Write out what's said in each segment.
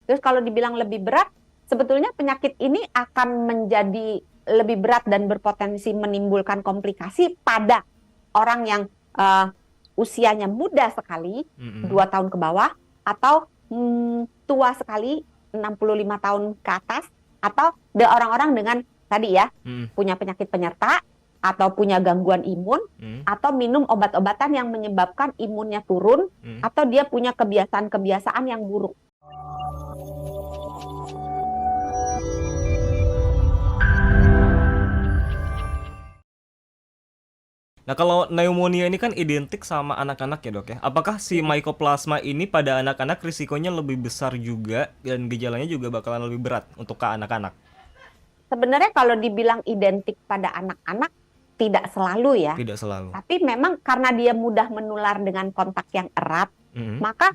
Terus kalau dibilang lebih berat, sebetulnya penyakit ini akan menjadi lebih berat dan berpotensi menimbulkan komplikasi pada orang yang eh, usianya muda sekali, Mm-mm. 2 tahun ke bawah, atau tua sekali, 65 tahun ke atas, atau orang-orang dengan tadi ya, Mm-mm. punya penyakit penyerta, atau punya gangguan imun, Mm-mm. atau minum obat-obatan yang menyebabkan imunnya turun, Mm-mm. atau dia punya kebiasaan-kebiasaan yang buruk. Nah, kalau pneumonia ini kan identik sama anak-anak ya, Dok ya. Apakah si mycoplasma ini pada anak-anak risikonya lebih besar juga dan gejalanya juga bakalan lebih berat untuk ke anak-anak? Sebenarnya kalau dibilang identik pada anak-anak, tidak selalu ya. Tidak selalu. Tapi memang karena dia mudah menular dengan kontak yang erat, Mm-mm. maka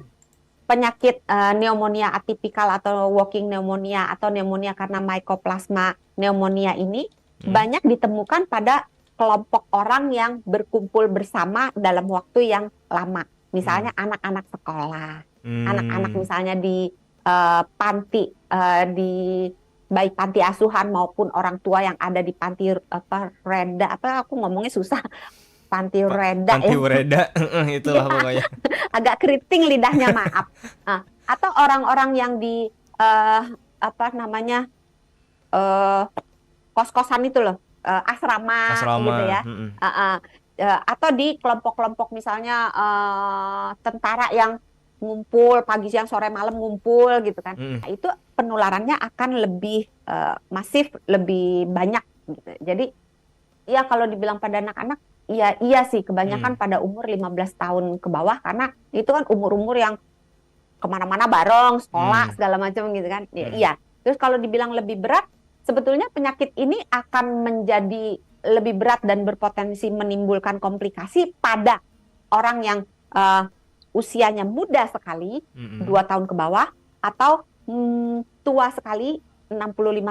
penyakit pneumonia atipikal atau walking pneumonia atau pneumonia karena mycoplasma pneumonia ini Mm. banyak ditemukan pada kelompok orang yang berkumpul bersama dalam waktu yang lama. Mm. Misalnya anak-anak sekolah, anak-anak Mm. misalnya di panti, di baik panti asuhan maupun orang tua yang ada di panti apa reda apa aku ngomongnya susah, panti reda Panti ya. Wereda, itulah Iya, pokoknya. agak keriting lidahnya, maaf. Nah, atau orang-orang yang di eh, apa namanya, eh, kos-kosan itu loh, asrama gitu Asrama. ya. Mm-mm. Atau di kelompok-kelompok misalnya tentara yang ngumpul pagi siang sore malam ngumpul gitu kan. Mm-mm. Nah, itu penularannya akan lebih masif, lebih banyak gitu. Jadi ya kalau dibilang pada anak-anak, iya iya sih kebanyakan Mm. pada umur 15 tahun ke bawah karena itu kan umur-umur yang kemana-mana bareng, sekolah Mm. segala macam gitu kan. Ya, Mm. iya. Terus kalau dibilang lebih berat, sebetulnya penyakit ini akan menjadi lebih berat dan berpotensi menimbulkan komplikasi pada orang yang eh, usianya muda sekali, Mm-mm. 2 tahun ke bawah, atau tua sekali, 65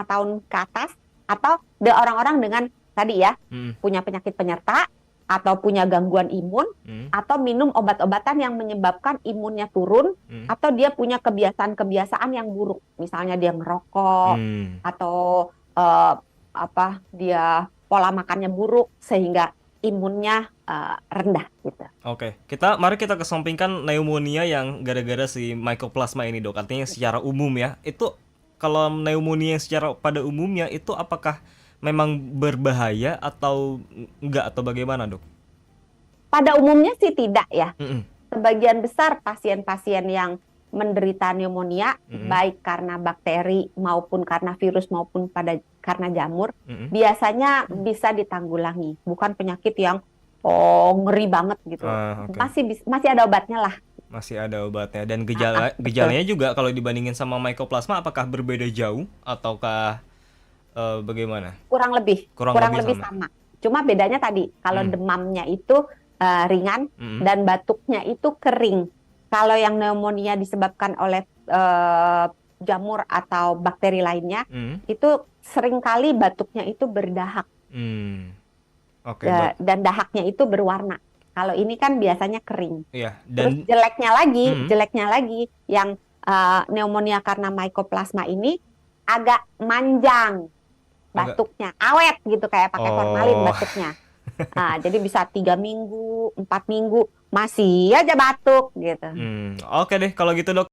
tahun ke atas, atau orang-orang dengan tadi ya, Mm. punya penyakit penyerta, atau punya gangguan imun, Mm. atau minum obat-obatan yang menyebabkan imunnya turun, Mm. atau dia punya kebiasaan-kebiasaan yang buruk. Misalnya dia ngerokok, Mm. atau apa dia pola makannya buruk sehingga imunnya rendah gitu. Oke, mari kita kesampingkan pneumonia yang gara-gara si mycoplasma ini, Dok. Artinya secara umum ya. Itu kalau pneumonia yang secara pada umumnya itu apakah memang berbahaya atau enggak atau bagaimana, Dok? Pada umumnya sih tidak ya. Mm-mm. Sebagian besar pasien-pasien yang menderita pneumonia, Mm-mm. baik karena bakteri maupun karena virus maupun karena jamur, Mm-mm. biasanya bisa ditanggulangi. Bukan penyakit yang ngeri banget gitu. Oke. Masih ada obatnya lah. Masih ada obatnya dan Betul. gejalanya juga kalau dibandingin sama mycoplasma apakah berbeda jauh ataukah bagaimana? Kurang Kurang lebih lebih sama. sama. Cuma bedanya tadi, kalau Mm. demamnya itu ringan Mm. dan batuknya itu kering. Kalau yang pneumonia disebabkan oleh jamur atau bakteri lainnya, Mm. itu seringkali batuknya itu berdahak Mm. Oke, baik. dan dahaknya itu berwarna. Kalau ini kan biasanya kering. Iya, Terus dan mm. jeleknya lagi yang pneumonia karena mycoplasma ini agak manjang Agak. batuknya, awet gitu kayak pakai formalin Oh. batuknya. Jadi bisa 3 minggu, 4 minggu masih aja batuk gitu. Oke deh kalau gitu, Dok.